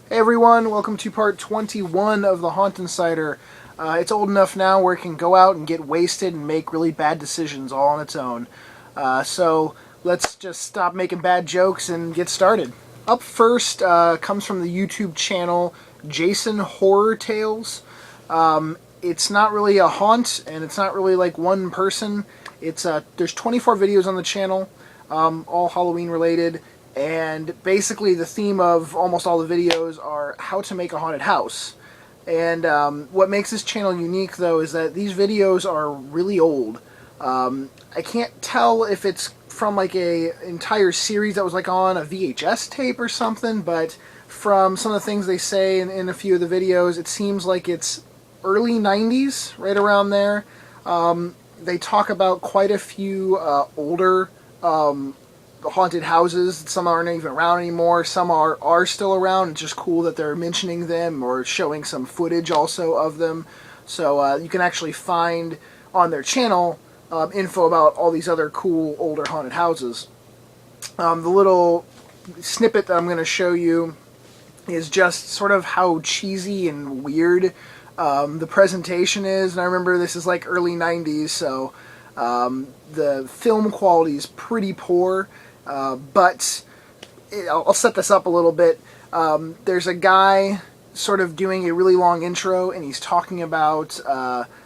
Hey everyone, welcome to part 21 of the Haunt Insider. It's old enough now where it can go out and get wasted and make really bad decisions all on its own. So let's just stop making bad jokes and get started. Up first comes from the YouTube channel JASONHORRORTALES. It's not really a haunt, and it's not really like one person. There's 24 videos on the channel, all Halloween related. And basically the theme of almost all the videos are how to make a haunted house. And what makes this channel unique, though, is that these videos are really old. I can't tell if it's from like a entire series that was like on a VHS tape or something, but from some of the things they say in a few of the videos, it seems like it's early 90s, right around there. They talk about quite a few older haunted houses. Some aren't even around anymore. Some are still around. It's just cool that they're mentioning them or showing some footage also of them. So you can actually find on their channel info about all these other cool older haunted houses. The little snippet that I'm going to show you is just sort of how cheesy and weird the presentation is. And I remember this is like early 90s, so the film quality is pretty poor. But I'll set this up a little bit. There's a guy sort of doing a really long intro, and he's talking about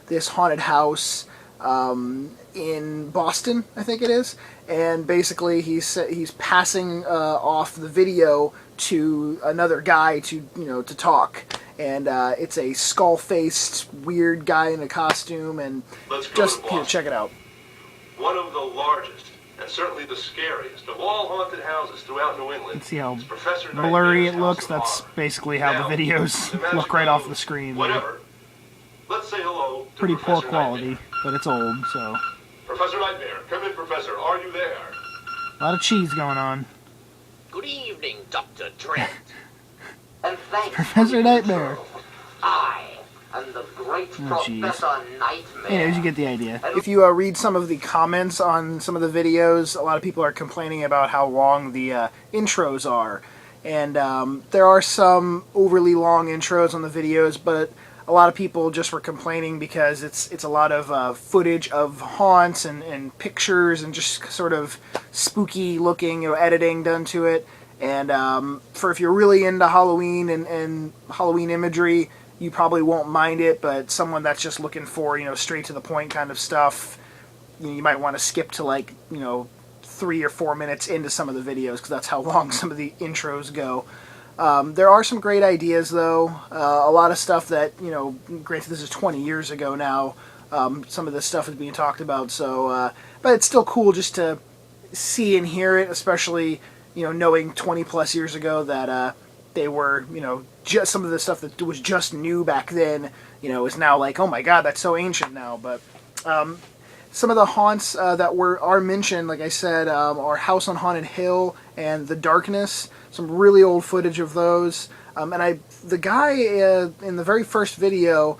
this haunted house in Boston, I think it is. And basically he's passing off the video to another guy to talk. And it's a skull-faced, weird guy in a costume, and just check it out. One of the largest, and certainly the scariest, of all haunted houses throughout New England. Let's see how blurry it looks. That's basically how the videos look right off the screen. Whatever. Let's say hello to pretty poor Professor quality, Nightmare. but it's old, so. Professor Nightmare, come in, Professor. Are you there? A lot of cheese going on. Good evening, Dr. Trent. And thanks Professor Nightmare. I am the great Professor Nightmare. Anyways, you get the idea. If you read some of the comments on some of the videos, a lot of people are complaining about how long the intros are. And there are some overly long intros on the videos, but a lot of people just were complaining because it's a lot of footage of haunts and pictures and just sort of spooky looking editing done to it. And for if you're really into Halloween and Halloween imagery, you probably won't mind it, but someone that's just looking for, straight to the point kind of stuff, you might want to skip to like, 3 or 4 minutes into some of the videos, because that's how long some of the intros go. There are some great ideas, though. A lot of stuff that, granted this is 20 years ago now, some of this stuff is being talked about, so, but it's still cool just to see and hear it, especially, knowing 20 plus years ago that, they were, just some of the stuff that was just new back then, is now like, oh my god, that's so ancient now. But some of the haunts that are mentioned, like I said, are House on Haunted Hill and The Darkness. Some really old footage of those. And the guy in the very first video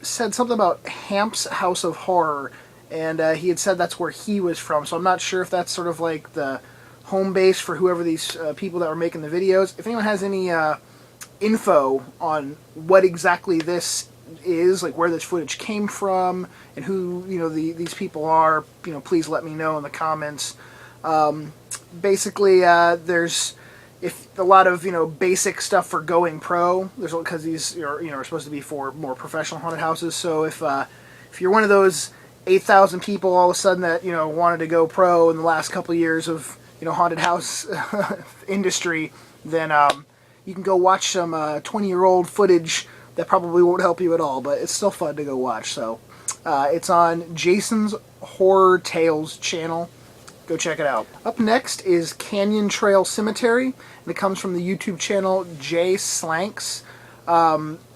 said something about Hamp's House of Horror, and he had said that's where he was from. So I'm not sure if that's sort of like the home base for whoever these people that were making the videos. If anyone has any info on what exactly this is, like where this footage came from and who these people are, please let me know in the comments. Basically, there's a lot of basic stuff for going pro. There's because these are supposed to be for more professional haunted houses. So if you're one of those 8,000 people all of a sudden that wanted to go pro in the last couple of years of haunted house industry, then you can go watch some 20-year-old footage that probably won't help you at all, but it's still fun to go watch. So it's on Jason's Horror Tales channel. Go check it out. Up next is Canyon Trail Cemetery, and it comes from the YouTube channel JSlanks.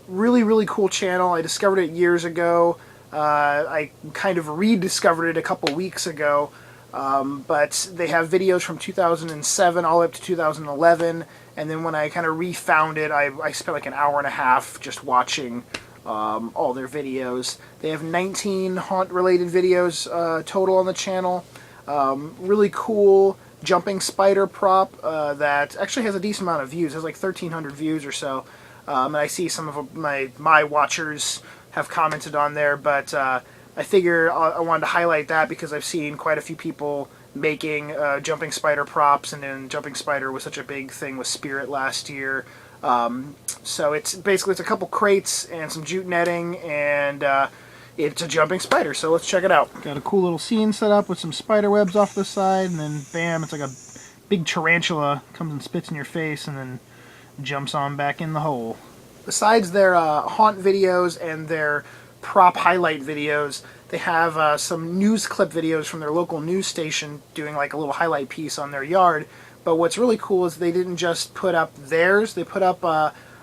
Really, really cool channel. I discovered it years ago. I kind of rediscovered it a couple weeks ago. But they have videos from 2007 all the way up to 2011, and then when I kind of refound it, I spent like an hour and a half just watching all their videos. They have 19 haunt-related videos total on the channel. Really cool. jumping spider prop that actually has a decent amount of views. It has like 1,300 views or so. And I see some of my watchers have commented on there, but I figure I wanted to highlight that because I've seen quite a few people making jumping spider props, and then jumping spider was such a big thing with Spirit last year. So it's basically a couple crates and some jute netting, and it's a jumping spider. So let's check it out. Got a cool little scene set up with some spider webs off the side, and then bam, it's like a big tarantula comes and spits in your face, and then jumps on back in the hole. Besides their haunt videos and their prop highlight videos, they have some news clip videos from their local news station doing like a little highlight piece on their yard. But what's really cool is they didn't just put up theirs, they put up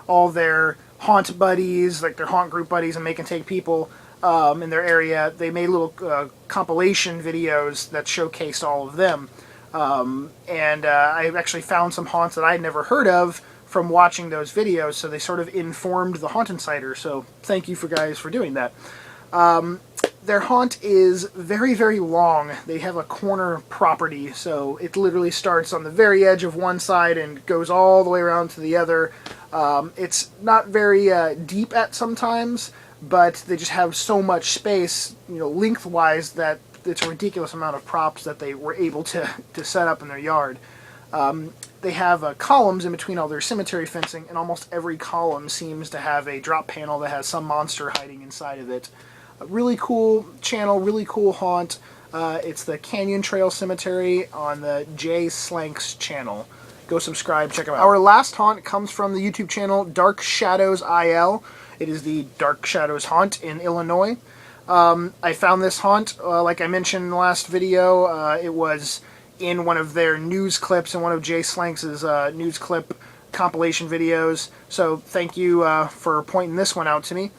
all their haunt buddies, like their haunt group buddies and Make and Take people in their area. They made little compilation videos that showcased all of them. And I actually found some haunts that I'd never heard of from watching those videos, so they sort of informed the Haunt Insider, so thank you guys for doing that. Their haunt is very, very long. They have a corner property, so it literally starts on the very edge of one side and goes all the way around to the other. It's not very deep at sometimes, but they just have so much space, you know, lengthwise, that it's a ridiculous amount of props that they were able to set up in their yard. They have columns in between all their cemetery fencing, and almost every column seems to have a drop panel that has some monster hiding inside of it. A really cool channel, really cool haunt. It's the Canyon Trail Cemetery on the JSlanks channel. Go subscribe, check them out. Our last haunt comes from the YouTube channel DarkShadowsIL. It is the Dark Shadows haunt in Illinois. I found this haunt, like I mentioned in the last video, it was in one of their news clips, in one of jslanks' news clip compilation videos. So thank you for pointing this one out to me.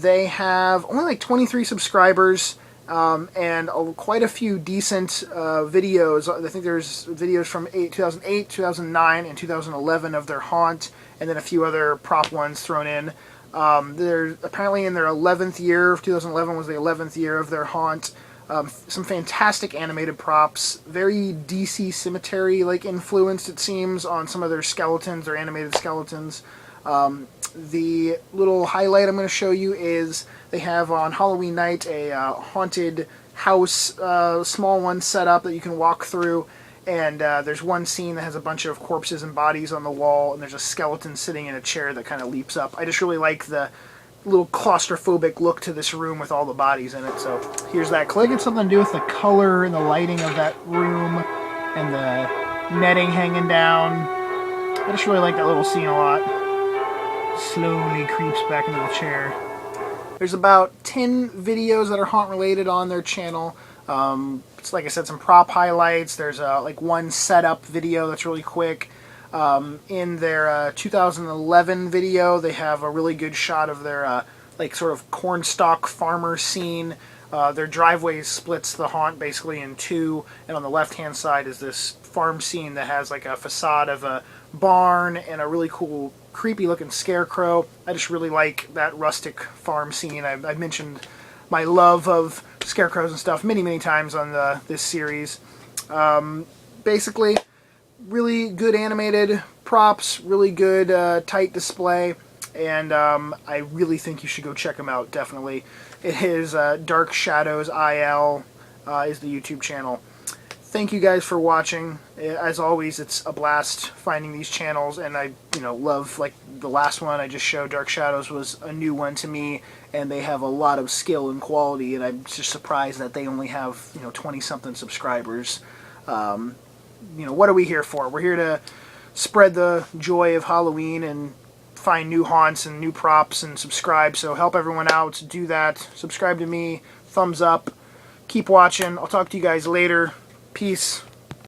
They have only like 23 subscribers and quite a few decent videos. I think there's videos from 2008, 2009, and 2011 of their haunt, and then a few other prop ones thrown in. They're apparently in their 11th year. 2011 was the 11th year of their haunt. Some fantastic animated props, very DC Cemetery-like influenced, it seems, on some of their skeletons, their animated skeletons. The little highlight I'm going to show you is they have on Halloween night a haunted house, small one set up that you can walk through, and there's one scene that has a bunch of corpses and bodies on the wall, and there's a skeleton sitting in a chair that kind of leaps up. I just really like the little claustrophobic look to this room with all the bodies in it. So here's that clip. I think it's something to do with the color and the lighting of that room and the netting hanging down. I just really like that little scene a lot. Slowly creeps back into the chair. There's about 10 videos that are haunt related on their channel. It's like I said, some prop highlights. There's like one setup video that's really quick. In their 2011 video, they have a really good shot of their like sort of cornstalk farmer scene. Their driveway splits the haunt basically in two, and on the left-hand side is this farm scene that has like a facade of a barn and a really cool, creepy-looking scarecrow. I just really like that rustic farm scene. I've mentioned my love of scarecrows and stuff many, many times on this series. Basically, really good animated props, really good tight display, and I really think you should go check them out, definitely. It is DarkShadowsIL is the YouTube channel. Thank you guys for watching. As always, it's a blast finding these channels, and I love, like the last one I just showed, Dark Shadows, was a new one to me, and they have a lot of skill and quality, and I'm just surprised that they only have 20-something subscribers. What are we here for? We're here to spread the joy of Halloween and find new haunts and new props and subscribe. So help everyone out. Do that. Subscribe to me. Thumbs up. Keep watching. I'll talk to you guys later. Peace.